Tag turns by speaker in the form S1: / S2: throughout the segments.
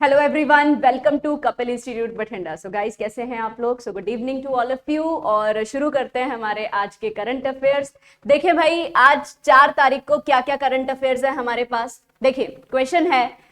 S1: Hello everyone, welcome to Kapil institute Bathinda. So guys, कैसे हैं आप लोग? So good evening to all of you. और शुरू करते हैं हमारे आज के करंट अफेयर्स। देखिए भाई, आज 4 तारीख को क्या क्या करंट अफेयर्स है हमारे पास। देखिए, क्वेश्चन है,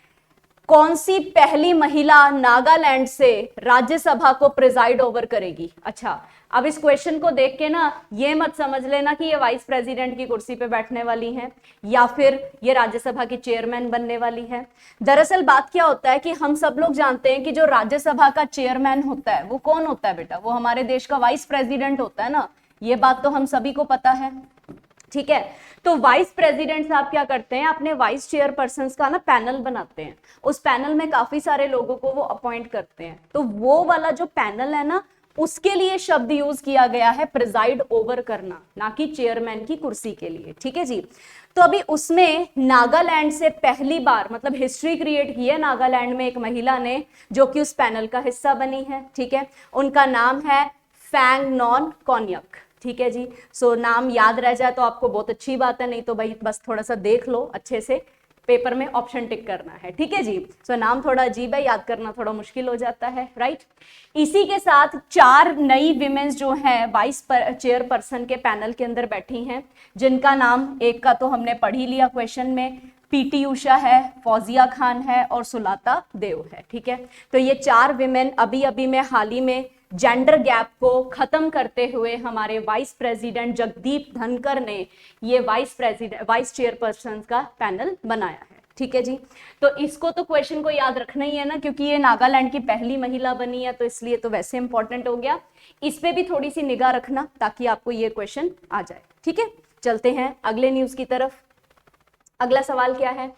S1: कौन सी पहली महिला नागालैंड से राज्यसभा को प्रिजाइड ओवर करेगी? अच्छा, अब इस क्वेश्चन को देख के ना ये मत समझ लेना कि ये वाइस प्रेसिडेंट की कुर्सी पे बैठने वाली हैं या फिर ये राज्यसभा की चेयरमैन बनने वाली है। दरअसल बात क्या होता है कि हम सब लोग जानते हैं कि जो राज्यसभा का चेयरमैन होता है वो कौन होता है बेटा? वो हमारे देश का वाइस प्रेसिडेंट होता है ना। ये बात तो हम सभी को पता है, ठीक है। तो वाइस प्रेसिडेंट साहब क्या करते हैं, अपने वाइस चेयरपर्सन का ना पैनल बनाते हैं। उस पैनल में काफी सारे लोगों को वो अपॉइंट करते हैं। तो वो वाला जो पैनल है ना, उसके लिए शब्द यूज किया गया है प्रिजाइड ओवर करना, ना कि चेयरमैन की कुर्सी के लिए, ठीक है जी। तो अभी उसमें नागालैंड से पहली बार मतलब हिस्ट्री क्रिएट की है नागालैंड में एक महिला ने, जो कि उस पैनल का हिस्सा बनी है, ठीक है। उनका नाम है फैंग नॉन कॉन्यक, ठीक है जी। सो नाम याद रह जाए तो आपको बहुत अच्छी बात है, नहीं तो भाई बस थोड़ा सा देख लो अच्छे से, पेपर में ऑप्शन टिक करना है, ठीक है जी। सो नाम थोड़ा अजीब है, याद करना थोड़ा मुश्किल हो जाता है, राइट। इसी के साथ 4 नई विमेन्स जो हैं वाइस चेयरपर्सन के पैनल के अंदर बैठी हैं, जिनका नाम एक का तो हमने पढ़ ही लिया क्वेश्चन में, पीटी उषा है, फौजिया खान है और सुलाता देव है, ठीक है। तो ये 4 विमेन अभी अभी में हाल ही में जेंडर गैप को खत्म करते हुए हमारे वाइस प्रेसिडेंट जगदीप धनखड़ ने ये वाइस चेयरपर्सन का पैनल बनाया है, ठीक है जी। तो इसको तो क्वेश्चन को याद रखना ही है ना, क्योंकि ये नागालैंड की पहली महिला बनी है, तो इसलिए तो वैसे इंपॉर्टेंट हो गया। इस पे भी थोड़ी सी निगाह रखना ताकि आपको ये क्वेश्चन आ जाए, ठीक है। चलते हैं अगले न्यूज की तरफ। अगला सवाल क्या है,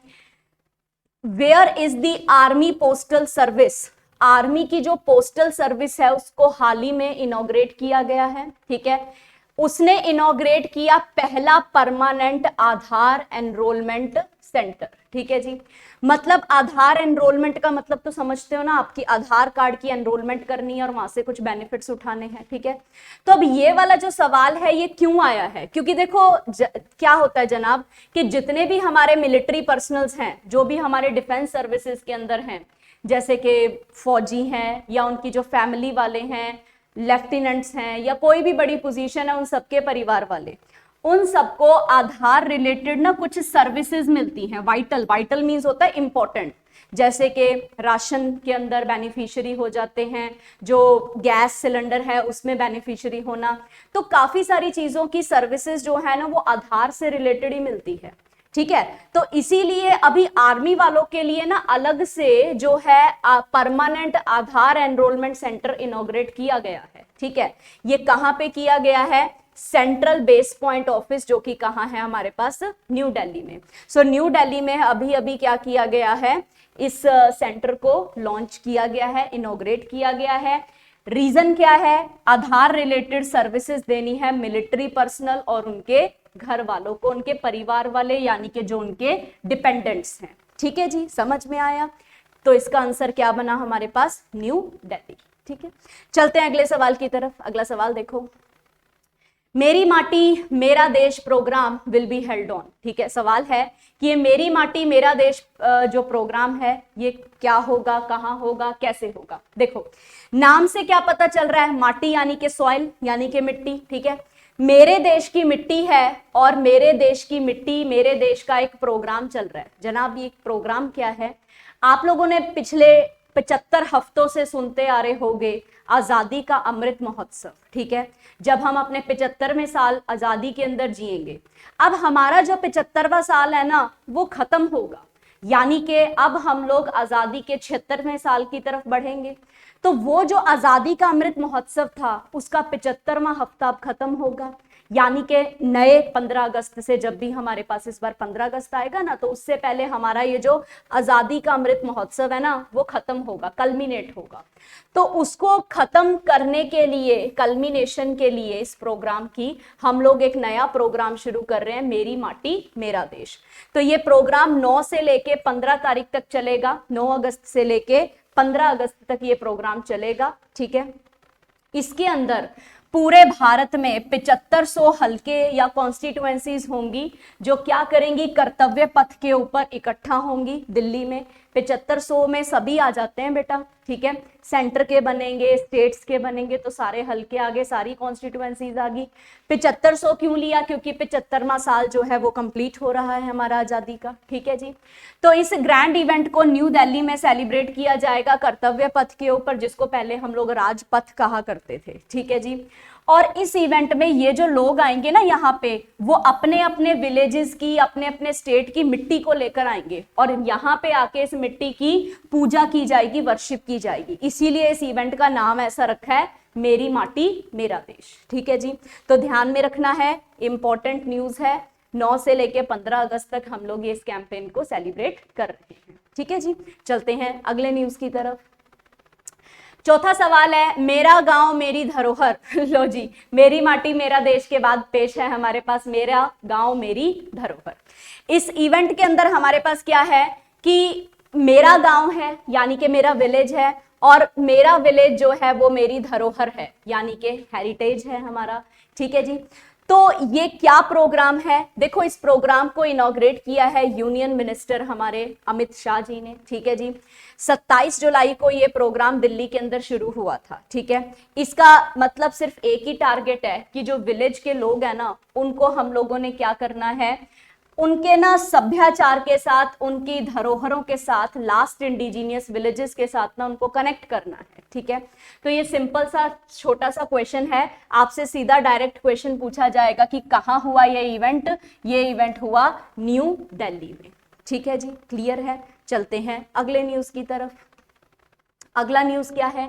S1: where is the army postal service? Army की जो पोस्टल सर्विस है उसको हाल ही में इनॉग्रेट किया गया है, ठीक है। उसने इनॉग्रेट किया पहला परमानेंट आधार एनरोलमेंट सेंटर, ठीक है जी। मतलब आधार एनरोलमेंट का मतलब तो समझते हो ना, आपकी आधार कार्ड की एनरोलमेंट करनी है और वहां से कुछ बेनिफिट्स उठाने हैं, ठीक है। तो अब ये वाला जो सवाल है ये क्यों आया है, क्योंकि देखो क्या होता है जनाब कि जितने भी हमारे मिलिट्री पर्सनल्स हैं, जो भी हमारे डिफेंस सर्विसेज के अंदर हैं, जैसे कि फौजी हैं या उनकी जो फैमिली वाले हैं, लेफ्टिनेंट्स हैं या कोई भी बड़ी पोजीशन है, उन सबके परिवार वाले, उन सबको आधार रिलेटेड ना कुछ सर्विसेज मिलती हैं। वाइटल, वाइटल मींस होता है इंपॉर्टेंट, जैसे कि राशन के अंदर बेनिफिशियरी हो जाते हैं, जो गैस सिलेंडर है उसमें बेनिफिशियरी होना, तो काफी सारी चीजों की सर्विसेज जो है ना वो आधार से रिलेटेड ही मिलती है, ठीक है। तो इसीलिए अभी आर्मी वालों के लिए ना अलग से जो है परमानेंट आधार एनरोलमेंट सेंटर इनॉग्रेट किया गया है, ठीक है। ये कहां पे किया गया है? सेंट्रल बेस पॉइंट ऑफिस, जो कि कहां है हमारे पास? न्यू दिल्ली में। सो न्यू दिल्ली में अभी अभी क्या किया गया है, इस सेंटर को लॉन्च किया गया है, इनॉग्रेट किया गया है। रीजन क्या है? आधार रिलेटेड सर्विसेज देनी है मिलिट्री पर्सनल और उनके घर वालों को, उनके परिवार वाले, यानी कि जो उनके डिपेंडेंट्स हैं, ठीक है जी। समझ में आया? तो इसका आंसर क्या बना हमारे पास? न्यू दिल्ली, ठीक है। चलते हैं अगले सवाल की तरफ। अगला सवाल देखो, मेरी Maati Mera Desh program will be held on, ठीक है। सवाल है कि ये मेरी माटी मेरा देश जो प्रोग्राम है ये क्या होगा, कहां होगा, कैसे होगा? देखो, नाम से क्या पता चल रहा है? माटी यानी कि सॉइल, यानी कि मिट्टी, ठीक है। मेरे देश की मिट्टी है और मेरे देश की मिट्टी, मेरे देश का एक प्रोग्राम चल रहा है। जनाब, ये प्रोग्राम क्या है? आप लोगों ने पिछले 75 हफ्तों से सुनते आ रहे होंगे आजादी का अमृत महोत्सव, ठीक है। जब हम अपने 75वें साल आजादी के अंदर जिएंगे, अब हमारा जो 75वां साल है ना वो खत्म होगा, यानी कि अब हम लोग आजादी के 76वें साल की तरफ बढ़ेंगे। तो वो जो आजादी का अमृत महोत्सव था उसका 75वां हफ्ता अब खत्म होगा, यानी कि नए 15 अगस्त से, जब भी हमारे पास इस बार 15 अगस्त आएगा ना, तो उससे पहले हमारा ये जो आजादी का अमृत महोत्सव है ना वो खत्म होगा, कल्मिनेट होगा। तो उसको खत्म करने के लिए, कल्मिनेशन के लिए इस प्रोग्राम की हम लोग एक नया प्रोग्राम शुरू कर रहे हैं, मेरी माटी मेरा देश। तो ये प्रोग्राम 9 से लेके 15 तारीख तक चलेगा, 9 अगस्त से लेके 15 अगस्त तक ये प्रोग्राम चलेगा, ठीक है। इसके अंदर पूरे भारत में 7500 हल्के या कॉन्स्टिट्यूएंसीज होंगी जो क्या करेंगी, कर्तव्य पथ के ऊपर इकट्ठा होंगी दिल्ली में। 7500 में सभी आ जाते हैं बेटा, ठीक है, सेंटर के बनेंगे, स्टेट्स के बनेंगे, तो सारे हल्के आगे, सारी कॉन्स्टिट्यूएंसीज आ गई। 7500 क्यों लिया, क्योंकि 75वां साल जो है वो कंप्लीट हो रहा है हमारा आजादी का, ठीक है जी। तो इस ग्रैंड इवेंट को न्यू दिल्ली में सेलिब्रेट किया जाएगा कर्तव्य पथ के ऊपर, जिसको पहले हम लोग राजपथ कहा करते थे, ठीक है जी। और इस इवेंट में ये जो लोग आएंगे ना यहाँ पे, वो अपने अपने विलेजेस की, अपने अपने स्टेट की मिट्टी को लेकर आएंगे और यहाँ पे आके इस मिट्टी की पूजा की जाएगी, वर्शिप की जाएगी। इसीलिए इस इवेंट का नाम ऐसा रखा है, मेरी माटी मेरा देश, ठीक है जी। तो ध्यान में रखना है, इंपॉर्टेंट न्यूज है। 9 से लेके 15 अगस्त तक हम लोग इस कैंपेन को सेलिब्रेट कर रहे हैं, ठीक है जी। चलते हैं अगले न्यूज की तरफ। चौथा सवाल है, मेरा गांव मेरी धरोहर। लो जी, मेरी माटी मेरा देश के बाद पेश है हमारे पास मेरा गांव मेरी धरोहर। इस इवेंट के अंदर हमारे पास क्या है कि मेरा गांव है यानी कि मेरा विलेज है, और मेरा विलेज जो है वो मेरी धरोहर है यानी कि हेरिटेज है हमारा, ठीक है जी। तो ये क्या प्रोग्राम है, देखो इस प्रोग्राम को इनॉग्रेट किया है यूनियन मिनिस्टर हमारे अमित शाह जी ने, ठीक है जी। 27 जुलाई को ये प्रोग्राम दिल्ली के अंदर शुरू हुआ था, ठीक है। इसका मतलब सिर्फ एक ही टारगेट है कि जो विलेज के लोग हैं ना, उनको हम लोगों ने क्या करना है, उनके ना सभ्याचार के साथ, उनकी धरोहरों के साथ, लास्ट इंडिजीनियस विलेजेस के साथ ना उनको कनेक्ट करना है, ठीक है। तो ये सिंपल सा छोटा सा क्वेश्चन है, आपसे सीधा डायरेक्ट क्वेश्चन पूछा जाएगा कि कहाँ हुआ ये इवेंट। ये इवेंट हुआ न्यू दिल्ली में, ठीक है जी, क्लियर है। चलते हैं अगले न्यूज की तरफ। अगला न्यूज क्या है,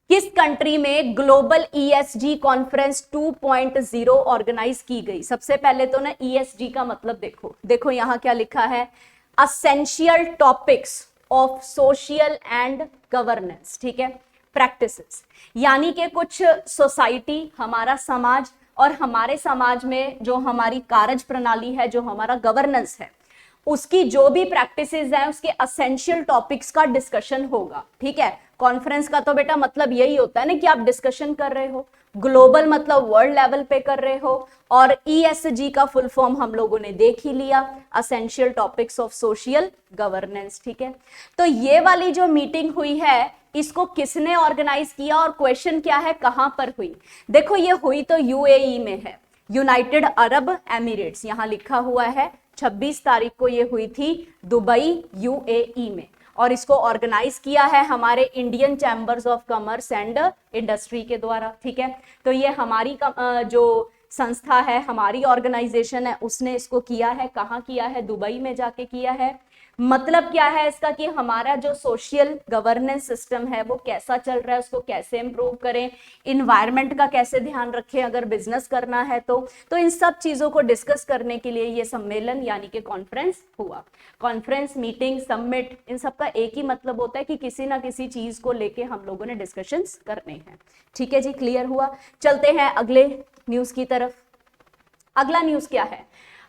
S1: किस कंट्री में ग्लोबल ईएसजी कॉन्फ्रेंस 2.0 ऑर्गेनाइज की गई। सबसे पहले तो ना ईएसजी का मतलब देखो यहां क्या लिखा है, essential topics of social and governance, ठीक है, प्रैक्टिसेस। यानी कि कुछ सोसाइटी, हमारा समाज, और हमारे समाज में जो हमारी कार्य प्रणाली है, जो हमारा गवर्नेंस है, उसकी जो भी प्रैक्टिसेस हैं, उसके असेंशियल टॉपिक्स का डिस्कशन होगा, ठीक है। कॉन्फ्रेंस का तो बेटा मतलब यही होता है ना कि आप डिस्कशन कर रहे हो, ग्लोबल मतलब वर्ल्ड लेवल पे कर रहे हो, और ईएसजी का फुल फॉर्म हम लोगों ने देख ही लिया, essential topics of social governance, ठीक है। तो ये वाली जो मीटिंग हुई है, इसको किसने ऑर्गेनाइज किया, और क्वेश्चन क्या है कहां पर हुई। देखो ये हुई तो यूएई में है, यूनाइटेड अरब एमिरेट्स, यहां लिखा हुआ है 26 तारीख को ये हुई थी दुबई यूएई में, और इसको ऑर्गेनाइज किया है हमारे Indian chambers of commerce and industry के द्वारा, ठीक है। तो ये हमारी जो संस्था है, हमारी ऑर्गेनाइजेशन है, उसने इसको किया है। कहाँ किया है, दुबई में जाके किया है। मतलब क्या है इसका कि हमारा जो सोशल गवर्नेंस सिस्टम है वो कैसा चल रहा है, उसको कैसे इंप्रूव करें, इन्वायरमेंट का कैसे ध्यान रखें अगर बिजनेस करना है तो इन सब चीजों को डिस्कस करने के लिए ये सम्मेलन यानी कि कॉन्फ्रेंस हुआ। कॉन्फ्रेंस, मीटिंग, समिट, इन सब का एक ही मतलब होता है कि किसी ना किसी चीज को लेके हम लोगों ने डिस्कशंस करने हैं, ठीक है जी, क्लियर हुआ। चलते हैं अगले न्यूज की तरफ। अगला न्यूज क्या है,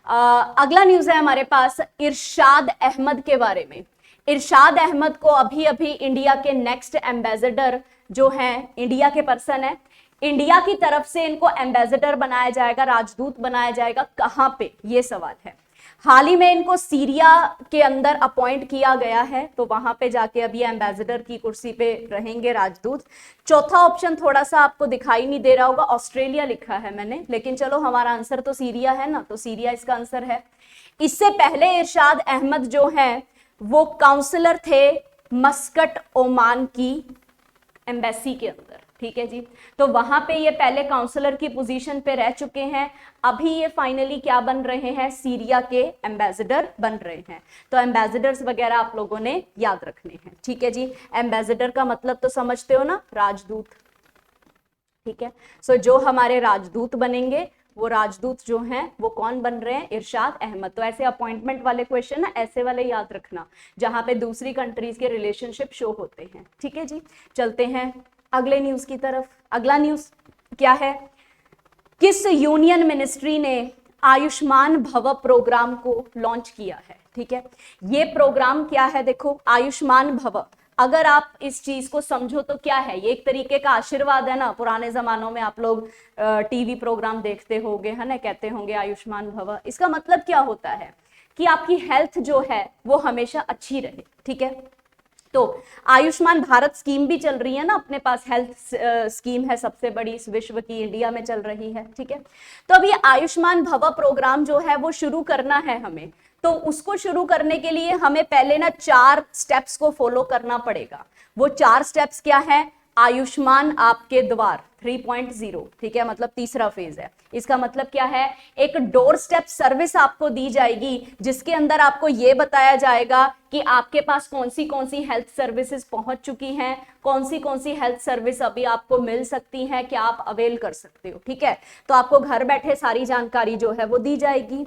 S1: अगला न्यूज है हमारे पास इरशाद अहमद के बारे में। इरशाद अहमद को अभी अभी इंडिया के नेक्स्ट एम्बेसडर जो हैं, इंडिया के पर्सन है, इंडिया की तरफ से इनको एम्बेसडर बनाया जाएगा, राजदूत बनाया जाएगा। कहां पे, ये सवाल है। हाल ही में इनको सीरिया के अंदर अपॉइंट किया गया है, तो वहां पे जाके अभी एम्बेसडर की कुर्सी पे रहेंगे राजदूत। चौथा ऑप्शन थोड़ा सा आपको दिखाई नहीं दे रहा होगा, ऑस्ट्रेलिया लिखा है मैंने, लेकिन चलो हमारा आंसर तो सीरिया है ना, तो सीरिया इसका आंसर है। इससे पहले इरशाद अहमद जो है वो काउंसलर थे मस्कट ओमान की एम्बेसी के अंदर, ठीक है जी। तो वहां पे ये पहले काउंसलर की पोजीशन पे रह चुके हैं, अभी ये फाइनली क्या बन रहे हैं, सीरिया के एम्बेसडर बन रहे हैं। तो एम्बेसडर्स वगैरह आप लोगों ने याद रखने हैं, ठीक है जी। एम्बेसडर का मतलब तो समझते हो ना, राजदूत, ठीक है। सो जो हमारे राजदूत बनेंगे, वो राजदूत जो हैं वो कौन बन रहे हैं, इरशाद अहमद। तो ऐसे अपॉइंटमेंट वाले क्वेश्चन ना ऐसे वाले याद रखना जहां पे दूसरी कंट्रीज के रिलेशनशिप शो होते हैं, ठीक है जी। चलते हैं अगले न्यूज की तरफ। अगला न्यूज क्या है, किस यूनियन मिनिस्ट्री ने आयुष्मान भव प्रोग्राम को लॉन्च किया है, ठीक है। ये प्रोग्राम क्या है, देखो आयुष्मान भव, अगर आप इस चीज को समझो तो क्या है, ये एक तरीके का आशीर्वाद है ना। पुराने जमानों में आप लोग टीवी प्रोग्राम देखते होंगे, है ना, कहते होंगे आयुष्मान भव। इसका मतलब क्या होता है कि आपकी हेल्थ जो है वो हमेशा अच्छी रहे, ठीक है। तो आयुष्मान भारत स्कीम भी चल रही है ना अपने पास, हेल्थ स्कीम है सबसे बड़ी इस विश्व की, इंडिया में चल रही है, ठीक है। तो अब ये आयुष्मान भव प्रोग्राम जो है वो शुरू करना है हमें, तो उसको शुरू करने के लिए हमें पहले ना 4 स्टेप्स को फॉलो करना पड़ेगा। वो 4 स्टेप्स क्या है? आयुष्मान आपके द्वार 3.0, ठीक है, मतलब तीसरा फेज है। इसका मतलब क्या है? एक डोर स्टेप सर्विस आपको दी जाएगी, जिसके अंदर आपको यह बताया जाएगा कि आपके पास कौन सी हेल्थ सर्विसेज पहुंच चुकी हैं, कौन सी हेल्थ सर्विस अभी आपको मिल सकती हैं, क्या आप अवेल कर सकते हो, ठीक है। तो आपको घर बैठे सारी जानकारी जो है वो दी जाएगी।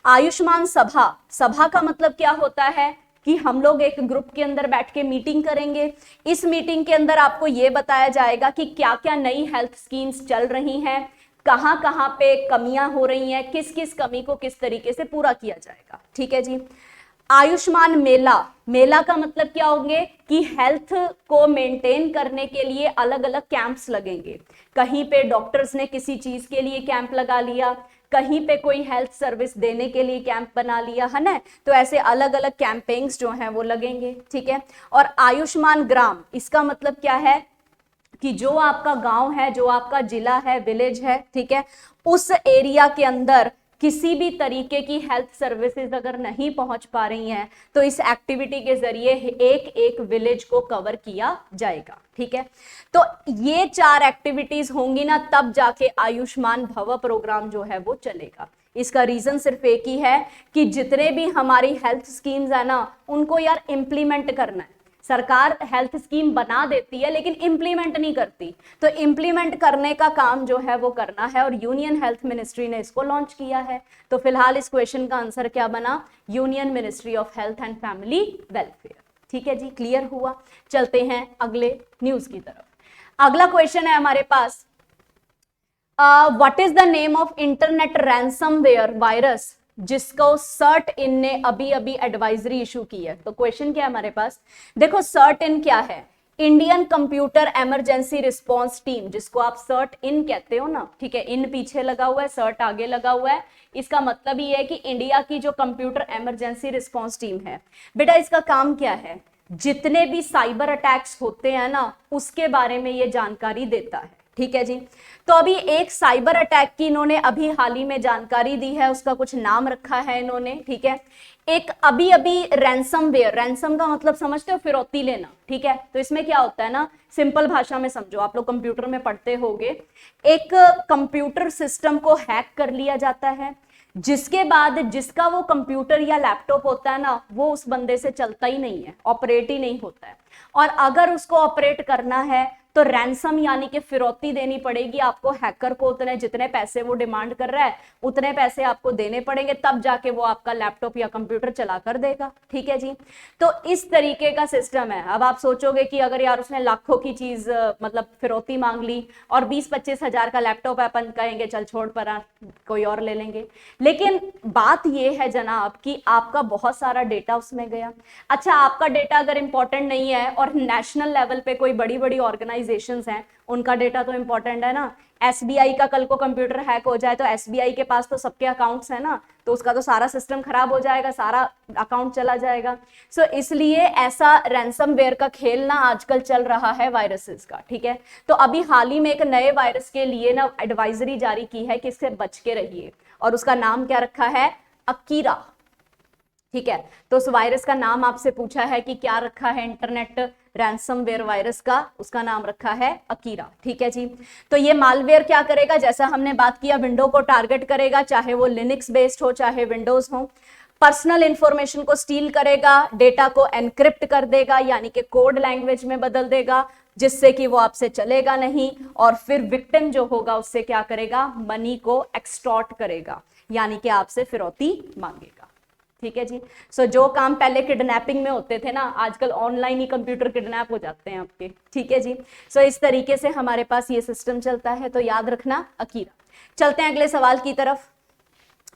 S1: आयुष्मान सभा, सभा का मतलब क्या होता है कि हम लोग एक ग्रुप के अंदर बैठ के मीटिंग करेंगे। इस मीटिंग के अंदर आपको यह बताया जाएगा कि क्या क्या नई हेल्थ स्कीम्स चल रही हैं, कहां कहां पे कमियां हो रही हैं, किस किस कमी को किस तरीके से पूरा किया जाएगा, ठीक है जी। आयुष्मान मेला, मेला का मतलब क्या होंगे कि हेल्थ को मेंटेन करने के लिए अलग अलग कैंप्स लगेंगे। कहीं पे डॉक्टर्स ने किसी चीज के लिए कैंप लगा लिया, कहीं पे कोई हेल्थ सर्विस देने के लिए कैंप बना लिया, है ना। तो ऐसे अलग अलग कैंपेन्स जो हैं वो लगेंगे, ठीक है। और आयुष्मान ग्राम, इसका मतलब क्या है कि जो आपका गांव है, जो आपका जिला है, विलेज है, ठीक है, उस एरिया के अंदर किसी भी तरीके की हेल्थ सर्विसेज अगर नहीं पहुंच पा रही हैं, तो इस एक्टिविटी के जरिए एक एक विलेज को कवर किया जाएगा, ठीक है। तो ये 4 एक्टिविटीज होंगी ना, तब जाके आयुष्मान भव प्रोग्राम जो है वो चलेगा। इसका रीजन सिर्फ एक ही है कि जितने भी हमारी हेल्थ स्कीम्स है ना, उनको यार इंप्लीमेंट करना है। सरकार हेल्थ स्कीम बना देती है लेकिन इंप्लीमेंट नहीं करती, तो इंप्लीमेंट करने का काम जो है वो करना है, और यूनियन हेल्थ मिनिस्ट्री ने इसको लॉन्च किया है। तो फिलहाल इस क्वेश्चन का आंसर क्या बना? Union ministry of health and family welfare, ठीक है जी, क्लियर हुआ। चलते हैं अगले न्यूज की तरफ। अगला क्वेश्चन है हमारे पास, what is the name of internet ransomware virus जिसको सर्ट इन ने अभी अभी एडवाइजरी इशू की है। तो क्वेश्चन क्या है हमारे पास, देखो सर्ट इन क्या है? Indian computer emergency response team, जिसको आप सर्ट इन कहते हो ना, ठीक है, इन पीछे लगा हुआ है, सर्ट आगे लगा हुआ है। इसका मतलब ये है कि इंडिया की जो कंप्यूटर इमरजेंसी रिस्पांस टीम है, बेटा इसका काम क्या है? जितने भी साइबर अटैक्स होते हैं ना, उसके बारे में ये जानकारी देता है, ठीक है जी। तो अभी एक साइबर अटैक की इन्होंने अभी हाल ही में जानकारी दी है, उसका कुछ नाम रखा है इन्होंने, ठीक है। एक अभी अभी रैंसमवेयर, रैंसम का मतलब समझते हो? फिरौती लेना, ठीक है। तो इसमें क्या होता है ना, सिंपल भाषा में समझो, आप लोग कंप्यूटर में पढ़ते होंगे, एक कंप्यूटर सिस्टम को हैक कर लिया जाता है, जिसके बाद जिसका वो कंप्यूटर या लैपटॉप होता है ना, वो उस बंदे से चलता ही नहीं है, ऑपरेट ही नहीं होता है। और अगर उसको ऑपरेट करना है तो रैंसम यानी कि फिरौती देनी पड़ेगी आपको, हैकर को उतने जितने पैसे वो डिमांड कर रहा है उतने पैसे आपको देने पड़ेंगे, तब जाके वो आपका लैपटॉप या कंप्यूटर चला कर देगा, ठीक है जी। तो इस तरीके का सिस्टम है। अब आप सोचोगे कि अगर यार उसने लाखों की चीज मतलब फिरौती मांग ली और 20-25 हजार का लैपटॉप है, अपन कहेंगे चल छोड़ परा, कोई और ले लेंगे। लेकिन बात यह है जनाब कि आपका बहुत सारा डेटा उसमें गया। अच्छा, आपका डेटा अगर इंपॉर्टेंट नहीं है और नेशनल लेवल पे कोई बड़ी बड़ी ऑर्गेनाइजेशंस हैं, उनका डेटा तो इंपॉर्टेंट है ना। एसबीआई का कल को कंप्यूटर हैक हो जाए तो एसबीआई के पास तो सबके अकाउंट्स हैं ना, तो उसका तो सारा सिस्टम खराब हो जाएगा, सारा अकाउंट चला जाएगा। सो इसलिए ऐसा रैंसमवेयर का खेल ना आजकल चल रहा है वायरसेस का, ठीक है। तो अभी हाल ही में एक नए वायरस के लिए ना एडवाइजरी जारी की है कि इससे बच के रहिए, और उसका नाम क्या रखा है? अकीरा, ठीक है। तो उस वायरस का नाम आपसे पूछा है कि क्या रखा है इंटरनेट रैंसमवेयर वायरस का, उसका नाम रखा है अकीरा, ठीक है जी। तो ये मालवेयर क्या करेगा, जैसा हमने बात किया, विंडो को टारगेट करेगा, चाहे वो लिनक्स बेस्ड हो चाहे विंडोज हो। पर्सनल इंफॉर्मेशन को स्टील करेगा, डेटा को एनक्रिप्ट कर देगा यानी कि कोड लैंग्वेज में बदल देगा, जिससे कि वो आपसे चलेगा नहीं, और फिर विक्टिम जो होगा उससे क्या करेगा? मनी को एक्सटॉर्ट करेगा, यानी कि आपसे फिरौती मांगेगा, ठीक है जी। सो जो काम पहले किडनैपिंग में होते थे ना, आजकल ऑनलाइन ही कंप्यूटर किडनैप हो जाते हैं आपके, ठीक है जी। सो इस तरीके से हमारे पास ये सिस्टम चलता है, तो याद रखना अकीरा। चलते हैं अगले सवाल की तरफ।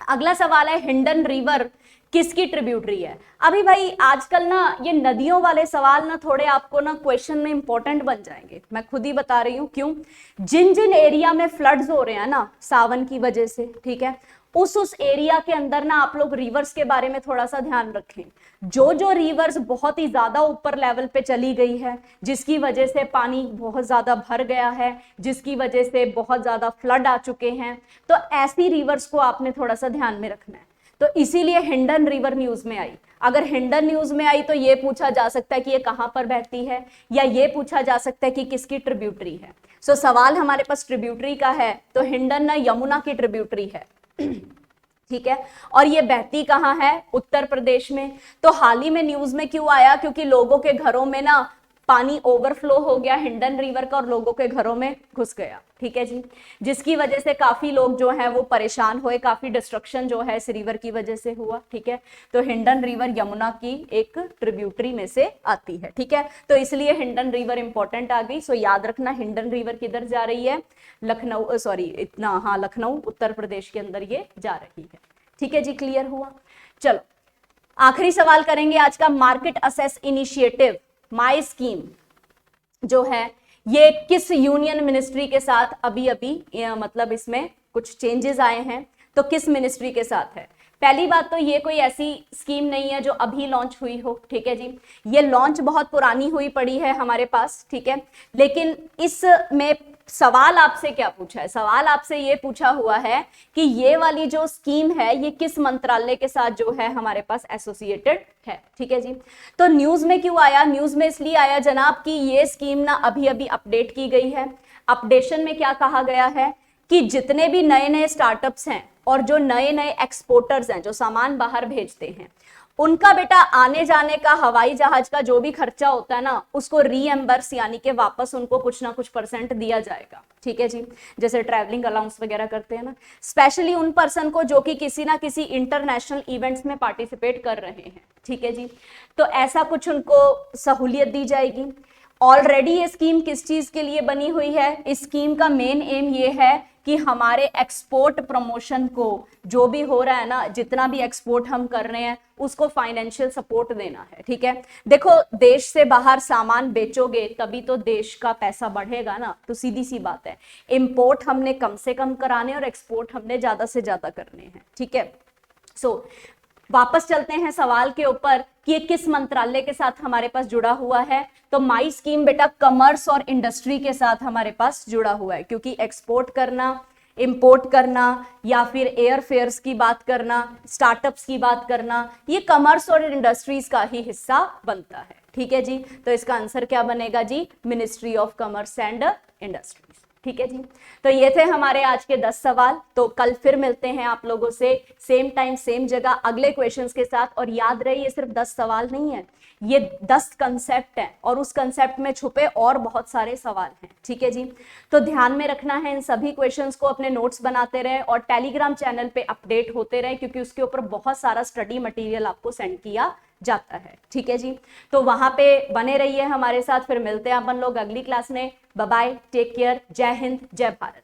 S1: अगला सवाल है, हिंडन रिवर किसकी ट्रिब्यूटरी है। अभी भाई आजकल ना ये नदियों वाले सवाल ना थोड़े आपको ना क्वेश्चन में इंपॉर्टेंट बन जाएंगे, मैं खुद ही बता रही हूँ क्यों। जिन जिन एरिया में फ्लड्स हो रहे हैं ना सावन की वजह से, ठीक है, उस एरिया के अंदर ना आप लोग रिवर्स के बारे में थोड़ा सा ध्यान रखें। जो जो रिवर्स बहुत ही ज्यादा ऊपर लेवल पे चली गई है, जिसकी वजह से पानी बहुत ज्यादा भर गया है, जिसकी वजह से बहुत ज्यादा फ्लड आ चुके हैं, तो ऐसी रिवर्स को आपने थोड़ा सा ध्यान में रखना है। तो इसीलिए हिंडन रिवर न्यूज में आई। अगर हिंडन न्यूज में आई तो ये पूछा जा सकता है कि ये कहां पर बहती है, या ये पूछा जा सकता है कि किसकी ट्रिब्यूटरी है। सो सवाल हमारे पास ट्रिब्यूटरी का है, तो हिंडन ना यमुना की ट्रिब्यूटरी है, ठीक है। और ये बहती कहां है, उत्तर प्रदेश में। तो हाल ही में न्यूज में क्यों आया, क्योंकि लोगों के घरों में ना पानी ओवरफ्लो हो गया हिंडन रिवर का और लोगों के घरों में घुस गया, ठीक है जी, जिसकी वजह से काफी लोग जो है वो परेशान हुए, काफी डिस्ट्रक्शन जो है इस रिवर की वजह से हुआ, ठीक है। तो हिंडन रिवर यमुना की एक ट्रिब्यूटरी में से आती है, ठीक है। तो इसलिए हिंडन रिवर इंपॉर्टेंट आ गई। सो याद रखना हिंडन रिवर किधर जा रही है, लखनऊ, सॉरी इतना, हाँ लखनऊ उत्तर प्रदेश के अंदर ये जा रही है, ठीक है जी, क्लियर हुआ। चलो आखिरी सवाल करेंगे आज का, मार्केट असेस इनिशिएटिव माई स्कीम जो है ये किस यूनियन मिनिस्ट्री के साथ अभी मतलब इसमें कुछ चेंजेस आए हैं, तो किस मिनिस्ट्री के साथ है। पहली बात तो ये कोई ऐसी स्कीम नहीं है जो अभी लॉन्च हुई हो, ठीक है जी, ये लॉन्च बहुत पुरानी हुई पड़ी है हमारे पास, ठीक है। लेकिन इसमें सवाल आपसे क्या पूछा है, सवाल आपसे ये पूछा हुआ है कि ये वाली जो स्कीम है ये किस मंत्रालय के साथ जो है हमारे पास एसोसिएटेड है, ठीक है जी। तो न्यूज में क्यों आया, न्यूज में इसलिए आया जनाब कि ये स्कीम ना अभी अपडेट की गई है। अपडेशन में क्या कहा गया है कि जितने भी नए नए स्टार्टअप्स हैं और जो नए नए एक्सपोर्टर्स हैं, जो सामान बाहर भेजते हैं, उनका बेटा आने जाने का हवाई जहाज का जो भी खर्चा होता है ना, उसको रीएम्बर्स यानी कि वापस उनको कुछ ना कुछ % दिया जाएगा, ठीक है जी। जैसे ट्रैवलिंग अलाउंस वगैरह करते हैं ना, स्पेशली उन पर्सन को जो कि किसी ना किसी इंटरनेशनल इवेंट्स में पार्टिसिपेट कर रहे हैं, ठीक है जी। तो ऐसा कुछ उनको सहूलियत दी जाएगी। ऑलरेडी ये स्कीम किस चीज के लिए बनी हुई है, इस स्कीम का मेन एम ये है कि हमारे एक्सपोर्ट प्रमोशन को, जो भी हो रहा है ना, जितना भी एक्सपोर्ट हम कर रहे हैं उसको फाइनेंशियल सपोर्ट देना है, ठीक है। देखो देश से बाहर सामान बेचोगे तभी तो देश का पैसा बढ़ेगा ना, तो सीधी सी बात है, इंपोर्ट हमने कम से कम कराने और एक्सपोर्ट हमने ज्यादा से ज्यादा करने हैं, ठीक है। सो वापस चलते हैं सवाल के ऊपर कि ये किस मंत्रालय के साथ हमारे पास जुड़ा हुआ है। तो माई स्कीम बेटा कॉमर्स और इंडस्ट्री के साथ हमारे पास जुड़ा हुआ है, क्योंकि एक्सपोर्ट करना, इंपोर्ट करना या फिर एयर फेयर्स की बात करना, स्टार्टअप्स की बात करना, ये कॉमर्स और इंडस्ट्रीज का ही हिस्सा बनता है, ठीक है जी। तो इसका आंसर क्या बनेगा जी, ministry of commerce and industries, ठीक है जी। तो ये थे हमारे आज के 10 सवाल। तो कल फिर मिलते हैं आप लोगों से सेम टाइम सेम जगह अगले क्वेश्चंस के साथ। और याद रहे ये सिर्फ 10 सवाल नहीं है, ये 10 कंसेप्ट हैं और उस कंसेप्ट में छुपे और बहुत सारे सवाल हैं, ठीक है जी। तो ध्यान में रखना है इन सभी क्वेश्चंस को, अपने नोट्स बनाते रहे और टेलीग्राम चैनल पे अपडेट होते रहे, क्योंकि उसके ऊपर बहुत सारा स्टडी मटेरियल आपको सेंड किया जाता है, ठीक है जी। तो वहां पे बने रहिए हमारे साथ, फिर मिलते हैं अपन लोग अगली क्लास में। बाय बाय, टेक केयर, जय हिंद, जय भारत।